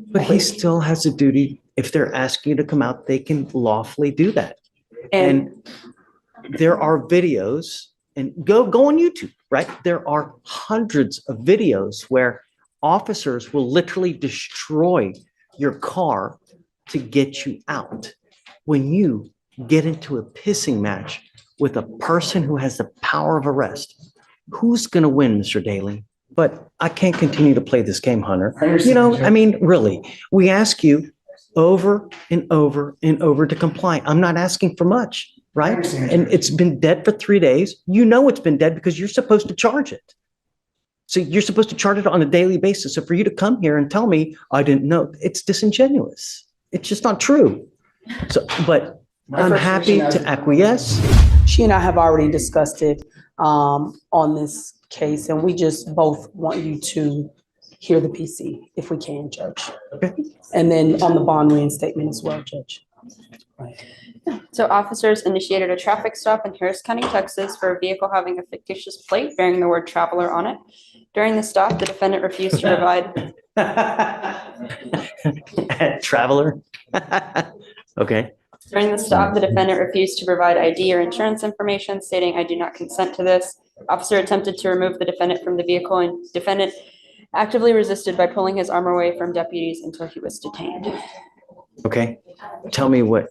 But he still has a duty. If they're asking you to come out, they can lawfully do that. And And there are videos, and go on YouTube, right? There are hundreds of videos where officers will literally destroy your car to get you out. When you get into a pissing match with a person who has the power of arrest, who's going to win, Mr. Daly? But I can't continue to play this game, Hunter. I mean, really, we ask you over and over and over to comply. I'm not asking for much, right? And it's been dead for 3 days. You know it's been dead because you're supposed to charge it. So you're supposed to charge it on a daily basis. So for you to come here and tell me I didn't know, it's disingenuous. It's just not true. So, but I'm happy to acquiesce. she and I have already discussed it on this case, and we just both want you to hear the PC if we can, Judge. Okay. And then on the bond reinstatement as well, Judge. Right. So officers initiated a traffic stop in Harris County, Texas for a vehicle having a fictitious plate bearing the word traveler on it. During the stop, the defendant refused to provide. Traveler. Okay. During the stop, the defendant refused to provide ID or insurance information, stating, "I do not consent to this." Officer attempted to remove the defendant from the vehicle, and defendant actively resisted by pulling his arm away from deputies until he was detained. Okay. Tell me what.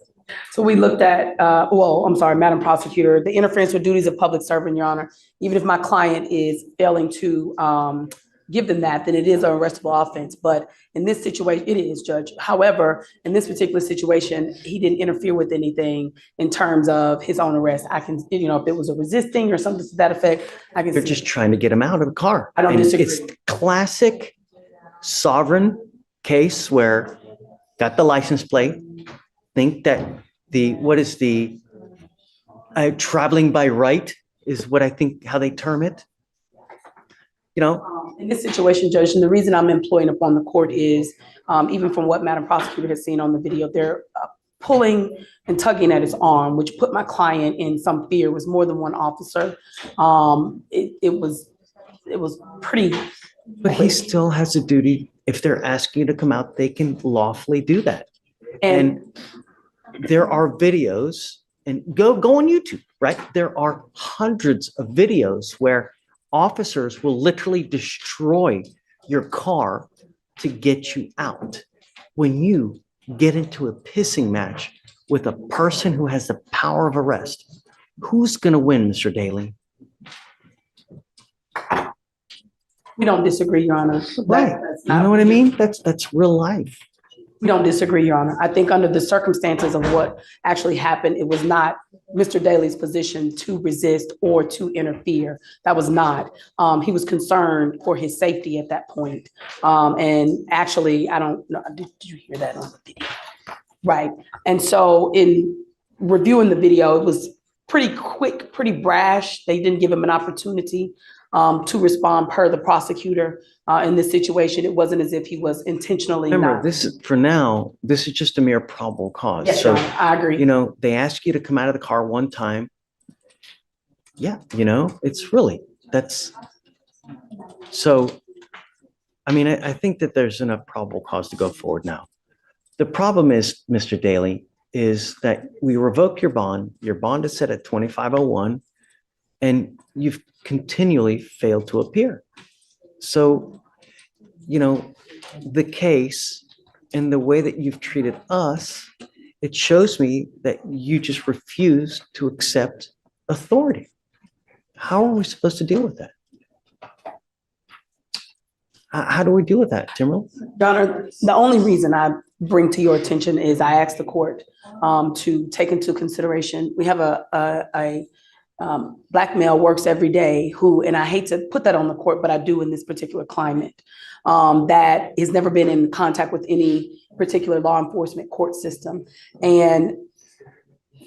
So we looked at, well, I'm sorry, Madam Prosecutor, the interference with duties of public servant, Your Honor. Even if my client is failing to give them that, then it is an arrestable offense. But in this situation, it is, Judge. However, in this particular situation, he didn't interfere with anything in terms of his own arrest. I can, if it was a resisting or something to that effect, I can. They're just trying to get him out of the car. I don't disagree. It's classic sovereign case where got the license plate, think that traveling by right is what I think how they term it. In this situation, Judge, and the reason I'm employing upon the court is, even from what Madam Prosecutor has seen on the video, they're pulling and tugging at his arm, which put my client in some fear. It was more than one officer. It was pretty. But he still has a duty. If they're asking you to come out, they can lawfully do that. And there are videos, and go on YouTube, right? There are hundreds of videos where officers will literally destroy your car to get you out. When you get into a pissing match with a person who has the power of arrest, who's going to win, Mr. Daly? We don't disagree, Your Honor. Right. You know what I mean? That's real life. We don't disagree, Your Honor. I think under the circumstances of what actually happened, it was not Mr. Daly's position to resist or to interfere. That was not. He was concerned for his safety at that point. And actually, I don't know, did you hear that on the video? Right. And so in reviewing the video, it was pretty quick, pretty brash. They didn't give him an opportunity to respond per the prosecutor. In this situation, it wasn't as if he was intentionally. Remember, this is just a mere probable cause. Yes, so, I agree. They ask you to come out of the car one time. Yeah, it's really, that's, so, I mean, I think that there's enough probable cause to go forward now. The problem is, Mr. Daly, is that we revoke your bond. Your bond is set at 2501, and you've continually failed to appear. So, the case and the way that you've treated us, it shows me that you just refuse to accept authority. How are we supposed to deal with that? How do we deal with that, Timberland? Your Honor, the only reason I bring to your attention is I asked the court to take into consideration, we have a Black male works every day who, and I hate to put that on the court, but I do in this particular climate, that has never been in contact with any particular law enforcement court system. And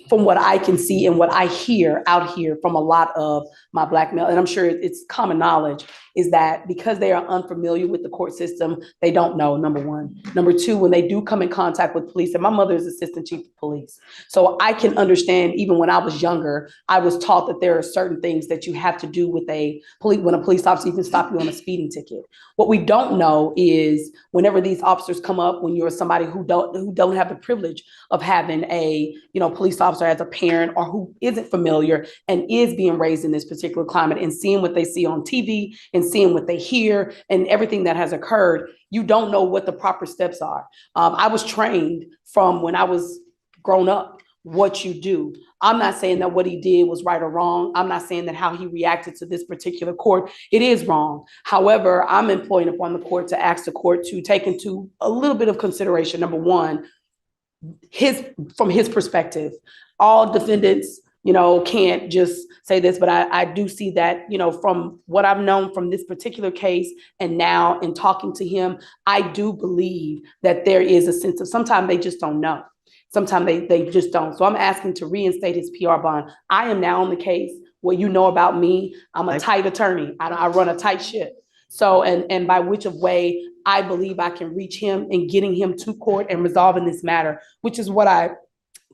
from what I can see and what I hear out here from a lot of my Black male, and I'm sure it's common knowledge, is that because they are unfamiliar with the court system, they don't know, number one. Number two, when they do come in contact with police, and my mother is assistant chief of police. So I can understand, even when I was younger, I was taught that there are certain things that you have to do with when a police officer even stop you on a speeding ticket. What we don't know is whenever these officers come up, when you're somebody who don't have the privilege of having a police officer as a parent, or who isn't familiar and is being raised in this particular climate and seeing what they see on TV and seeing what they hear and everything that has occurred, you don't know what the proper steps are. I was trained from when I was grown up what you do. I'm not saying that what he did was right or wrong. I'm not saying that how he reacted to this particular court, it is wrong. However, I'm employing upon the court to ask the court to take into a little bit of consideration, number one, from his perspective. All defendants, can't just say this, but I do see that, from what I've known from this particular case and now in talking to him, I do believe that there is a sense of sometimes they just don't know. Sometimes they just don't. So I'm asking to reinstate his PR bond. I am now on the case. What you know about me, I'm a tight attorney. I run a tight ship. So, and by which of way I believe I can reach him and getting him to court and resolving this matter, which is what I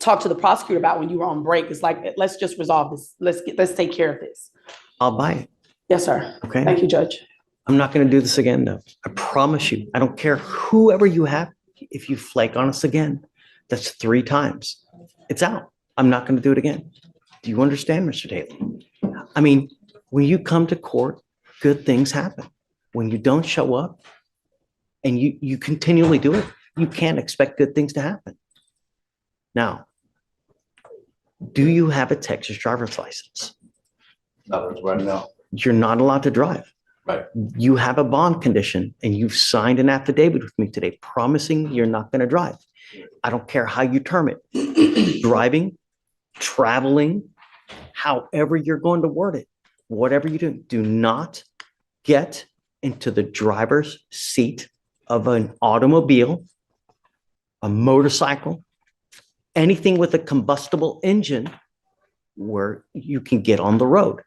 talked to the prosecutor about when you were on break. It's like, let's just resolve this. Let's take care of this. I'll buy it. Yes, sir. Okay. Thank you, Judge. I'm not going to do this again, though. I promise you. I don't care whoever you have. If you flake on us again, that's 3 times. It's out. I'm not going to do it again. Do you understand, Mr. Daly? I mean, when you come to court, good things happen. When you don't show up and you continually do it, you can't expect good things to happen. Now, do you have a Texas driver's license? Not right now. You're not allowed to drive. Right. You have a bond condition and you've signed an affidavit with me today promising you're not going to drive. I don't care how you term it. Driving, traveling, however you're going to word it, whatever you do not get into the driver's seat of an automobile, a motorcycle, anything with a combustible engine where you can get on the road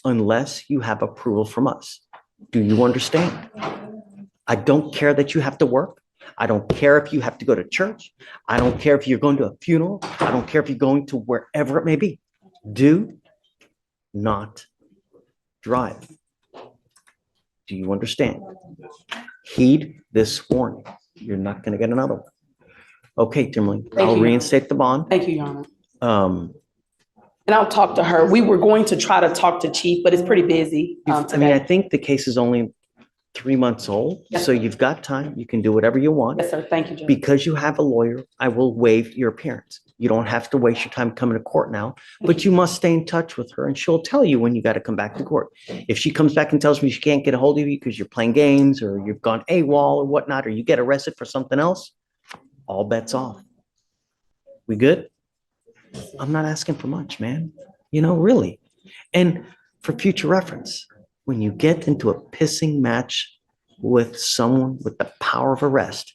unless you have approval from us. Do you understand? I don't care that you have to work. I don't care if you have to go to church. I don't care if you're going to a funeral. I don't care if you're going to wherever it may be. Do not drive. Do you understand? Heed this warning. You're not going to get another one. Okay, Timberly, I'll reinstate the bond. Thank you, Your Honor. And I'll talk to her. We were going to try to talk to Chief, but it's pretty busy today. I think the case is only 3 months old, Yes, so you've got time. You can do whatever you want. Yes, sir. Thank you, Judge. Because you have a lawyer, I will waive your appearance. You don't have to waste your time coming to court now, but you must stay in touch with her and she'll tell you when you got to come back to court. If she comes back and tells me she can't get a hold of you because you're playing games or you've gone AWOL or whatnot, or you get arrested for something else, all bets off. We good? I'm not asking for much, man. Really. And for future reference, when you get into a pissing match with someone with the power of arrest,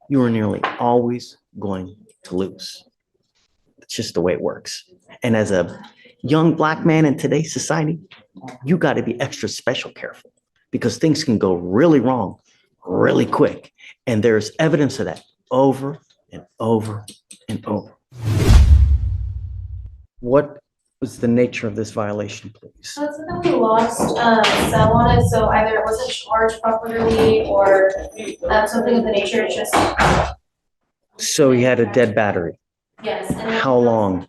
you are nearly always going to lose. It's just the way it works. And as a young Black man in today's society, you got to be extra special careful because things can go really wrong really quick. And there's evidence of that over and over and over. What was the nature of this violation, please? So it's that we lost cell on it, so either it wasn't charged properly or something of the nature. It's just So he had a dead battery. yes. And How long?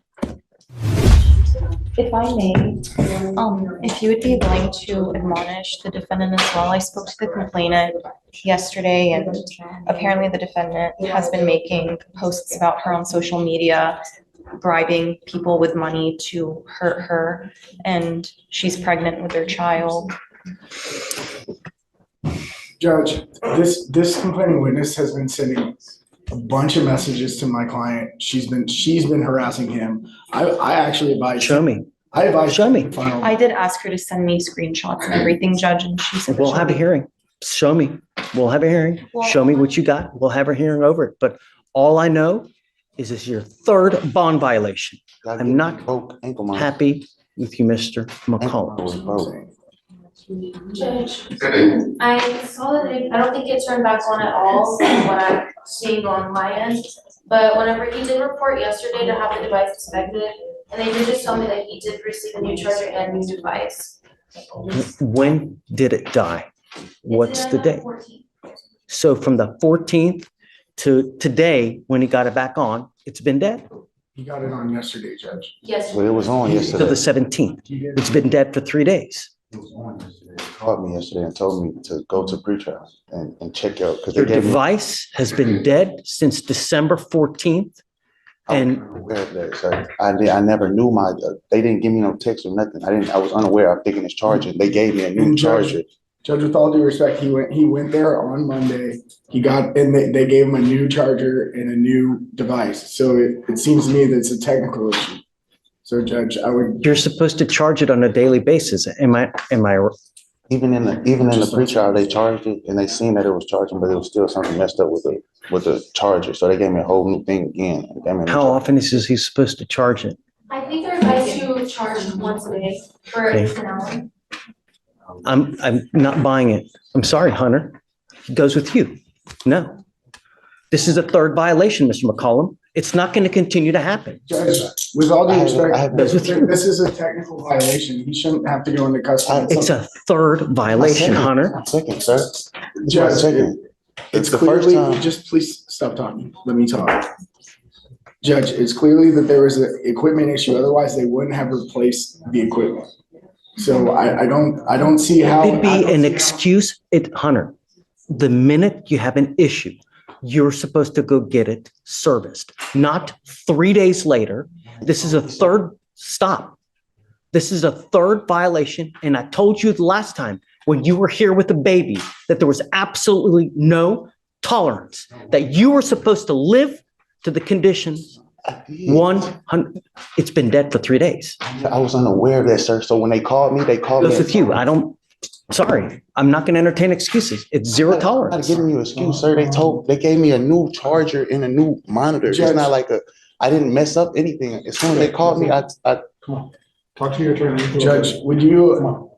If I may, if you would be willing to admonish the defendant as well. I spoke to the complainant yesterday and apparently the defendant has been making posts about her on social media, bribing people with money to hurt her, and she's pregnant with their child. Judge, this complaining witness has been sending a bunch of messages to my client. She's been harassing him. I actually advise. Show me. I advise. Show me. I did ask her to send me screenshots and everything, Judge, and she said We'll have a hearing. Show me. We'll have a hearing. Show me what you got. We'll have a hearing over it. But all I know is this your third bond violation. Gotta I'm get not broke ankle monitor. Happy with you, Mr. Ankle monitor McCollum. was broke. Judge, I saw that I don't think it turned back on at all from what I'm seeing on my end. But whenever he did report yesterday to have the device inspected, and they did just tell me that he did receive a new charger and new device. When did it die? What's It the did on date? 14th. So from the 14th to today, when he got it back on, it's been dead. He got it on yesterday, Judge. Yes. But it was on To yesterday. the 17th. He did. It's been dead for 3 days. He called me yesterday and told me to go to pretrial and check out because they Your gave me. device has been dead since December 14th. And aware of that, sir. I never knew they didn't give me no text or nothing. I was unaware. I'm thinking it's charging. They gave me a new And Judge, charger. Judge, with all due respect, he went there on Monday. And they gave him a new charger and a new device. So it seems to me that it's a technical issue. So Judge, I would, You're supposed to charge it on a daily basis. Am I, Even in the pretrial, they charged it and they seen that it was charging, but it was still something messed up with the charger. So they gave me a whole new thing again. They gave me a new how charger. often is he supposed to charge it? I think they're advised to charge once a day for at least an hour. I'm not buying it. I'm sorry, Hunter. It goes with you. No. This is a third violation, Mr. McCollum. It's not going to continue to happen. Judge, with all due I respect, have- this is a technical violation. He shouldn't have to go into custody. It's a third violation, Hunter. One second, sir. It's my Judge, second. It's the first clearly, time. just please stop talking. Let me talk. Judge, it's clearly that there was an equipment issue. Otherwise, they wouldn't have replaced the equipment. So I don't see how. It'd be an excuse. Hunter, the minute you have an issue, you're supposed to go get it serviced, not 3 days later. This is a third stop. This is a third violation. And I told you the last time when you were here with the baby that there was absolutely no tolerance, that you were supposed to live to the conditions. 100. It's been dead for 3 days. I was unaware of that, sir. So when they called me Goes with you. Sorry, I'm not going to entertain excuses. It's zero I'm not tolerance. giving you an excuse, sir. They gave me a new charger and a new monitor. It's Judge. not like I didn't mess up anything. As soon as they called me, I Talk to your attorney. Judge, would you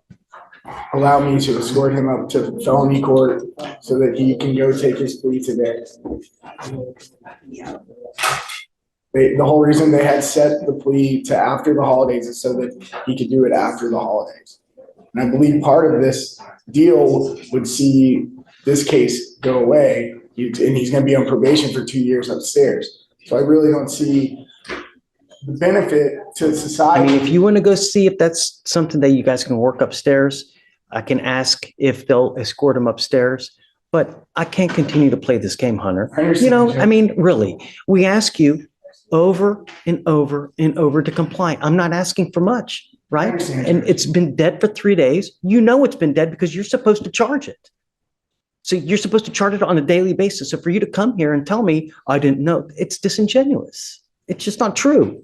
allow me to escort him up to felony court so that he can go take his plea today? The whole reason they had set the plea to after the holidays is so that he could do it after the holidays. And I believe part of this deal would see this case go away, and he's gonna be on probation for 2 years upstairs. So I really don't see the benefit to I society. mean, if you want to go see if that's something that you guys can work upstairs, I can ask if they'll escort him upstairs. But I can't continue to play this game, Hunter. I understand, You know, Judge. I mean, really, we ask you over and over and over to comply. I'm not asking for much, I right? understand, And Judge. it's been dead for 3 days. You know it's been dead because you're supposed to charge it. So you're supposed to charge it on a daily basis. So for you to come here and tell me, I didn't know, it's disingenuous. It's just not true.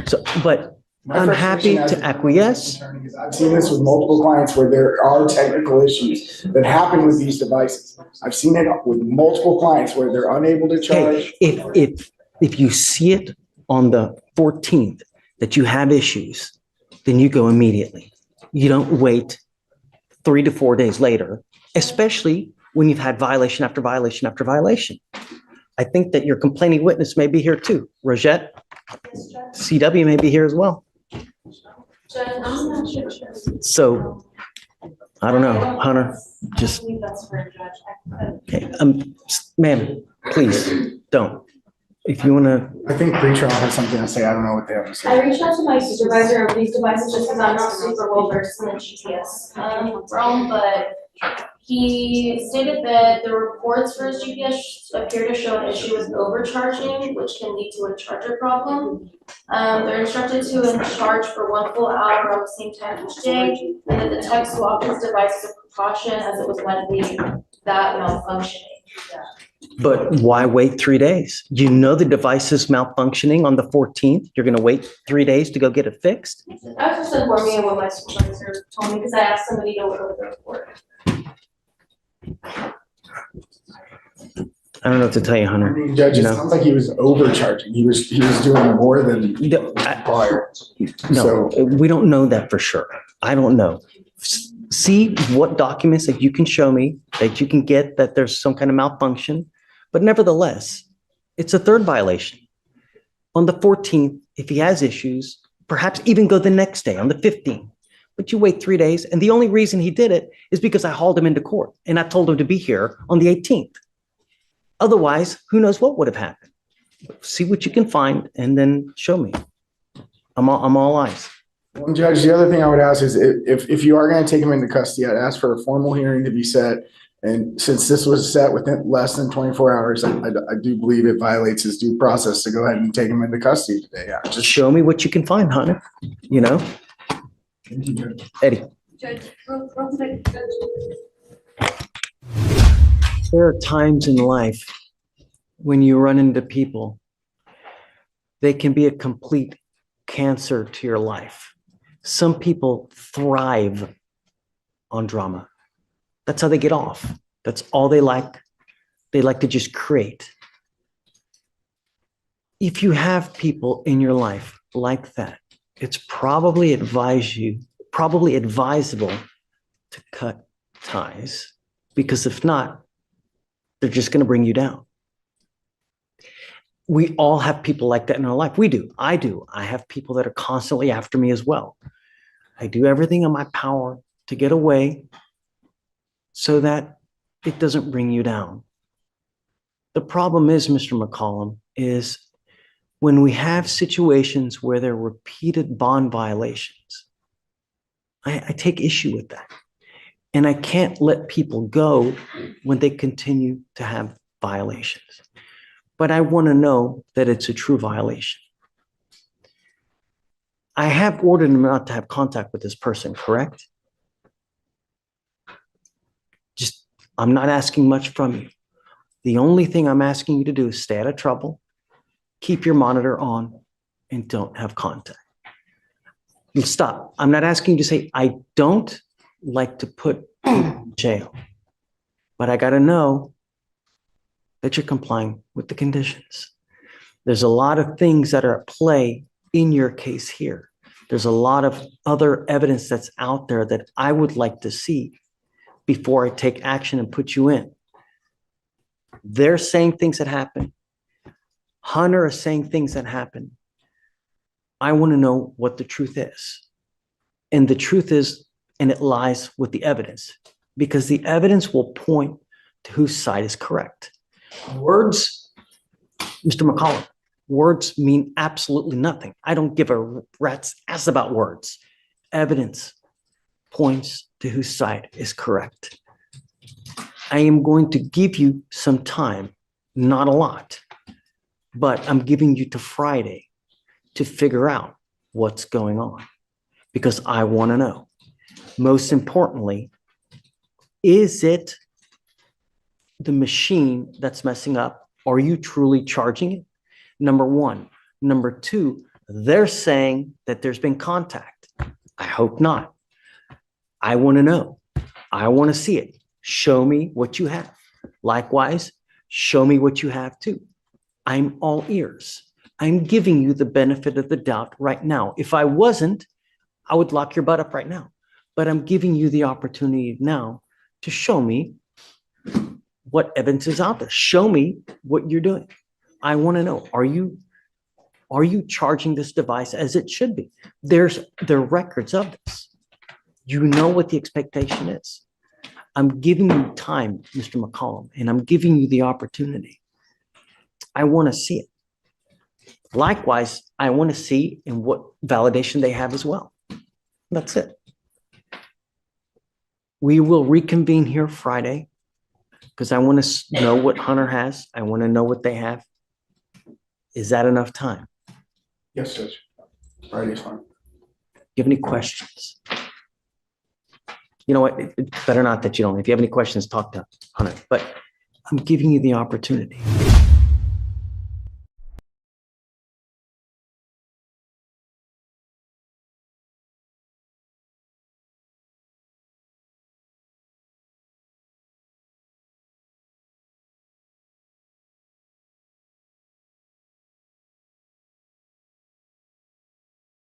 So, but My I'm frustration happy as to a acquiesce. attorney is I've seen this with multiple clients where there are technical issues that happen with these devices. I've seen it with multiple clients where they're unable to charge. Hey, if you see it on the 14th that you have issues, then you go immediately. You don't wait 3 to 4 days later, especially when you've had violation after violation after violation. I think that your complaining witness may be here too. Rosette, Yes, Judge. CW may be here as well. Judge, I'm not sure. So I don't know, Hunter, I just, believe that's for a judge. okay, ma'am, please don't. If you want to, I think pretrial has something to say. I don't know what they have to I say. reached out to my supervisor of these devices just because I'm not super well versed in the GPS realm, but he stated that the reports for his GPS appear to show an issue with overcharging, which can lead to a charger problem. They're instructed to charge for 1 full hour on the same time each day, and that the tech swapped his device as a precaution as it was likely that malfunctioning. but why wait 3 days? You know the device is malfunctioning on the 14th. You're going to wait 3 days to go get it fixed? I was just informing of what my supervisor told me because I asked somebody to look over the report. I don't know what to tell you, I Hunter. mean, Judge, You it know? sounds like he was overcharging. He was doing more than required. No, we don't know that for sure. I don't know. See what documents that you can show me, that you can get, that there's some kind of malfunction. But nevertheless, it's a third violation. On the 14th, if he has issues, perhaps even go the next day on the 15th. But you wait 3 days. And the only reason he did it is because I hauled him into court and I told him to be here on the 18th. Otherwise, who knows what would have happened. See what you can find and then show me. I'm all eyes. Well, Judge, the other thing I would ask is if you are going to take him into custody, I'd ask for a formal hearing to be set. And since this was set within less than 24 hours, I do believe it violates his due process to go ahead and take him into custody today. Yeah, Just show me what you can find, Hunter. You know, thank you, Judge. Eddie. Judge, real quick, Judge. There are times in life when you run into people, they can be a complete cancer to your life. Some people thrive on drama. That's how they get off. That's all they like. They like to just create. If you have people in your life like that, it's probably advisable to cut ties, because if not, they're just going to bring you down. We all have people like that in our life. We do. I do. I have people that are constantly after me as well. I do everything in my power to get away so that it doesn't bring you down. The problem is, Mr. McCollum, is when we have situations where there are repeated bond violations, I take issue with that. And I can't let people go when they continue to have violations. But I want to know that it's a true violation. I have ordered him not to have contact with this person, correct? Just, I'm not asking much from you. The only thing I'm asking you to do is stay out of trouble, keep your monitor on, and don't have contact. Stop. I'm not asking you to say, I don't like to put people in jail, but I got to know that you're complying with the conditions. There's a lot of things that are at play in your case here. There's a lot of other evidence that's out there that I would like to see before I take action and put you in. They're saying things that happen. Hunter is saying things that happen. I want to know what the truth is. And the truth is, and it lies with the evidence, because the evidence will point to whose side is correct. Words, Mr. McCollum, words mean absolutely nothing. I don't give a rat's ass about words. Evidence points to whose side is correct. I am going to give you some time, not a lot, but I'm giving you to Friday to figure out what's going on, because I want to know. Most importantly, is it the machine that's messing up? Are you truly charging it? Number one. Number two, they're saying that there's been contact. I hope not. I want to know. I want to see it. Show me what you have. Likewise, show me what you have too. I'm all ears. I'm giving you the benefit of the doubt right now. If I wasn't, I would lock your butt up right now. But I'm giving you the opportunity now to show me what evidence is out there. Show me what you're doing. I want to know, are you charging this device as it should be? There are records of this. You know what the expectation is. I'm giving you time, Mr. McCollum, and I'm giving you the opportunity. I want to see it. Likewise, I want to see in what validation they have as well. That's it. We will reconvene here Friday because I want to know what Hunter has. I want to know what they have. Is that enough time? Yes, Judge. Friday's fine. Do you have any questions? You know what? It's better not that you don't. If you have any questions, talk to Hunter. But I'm giving you the opportunity.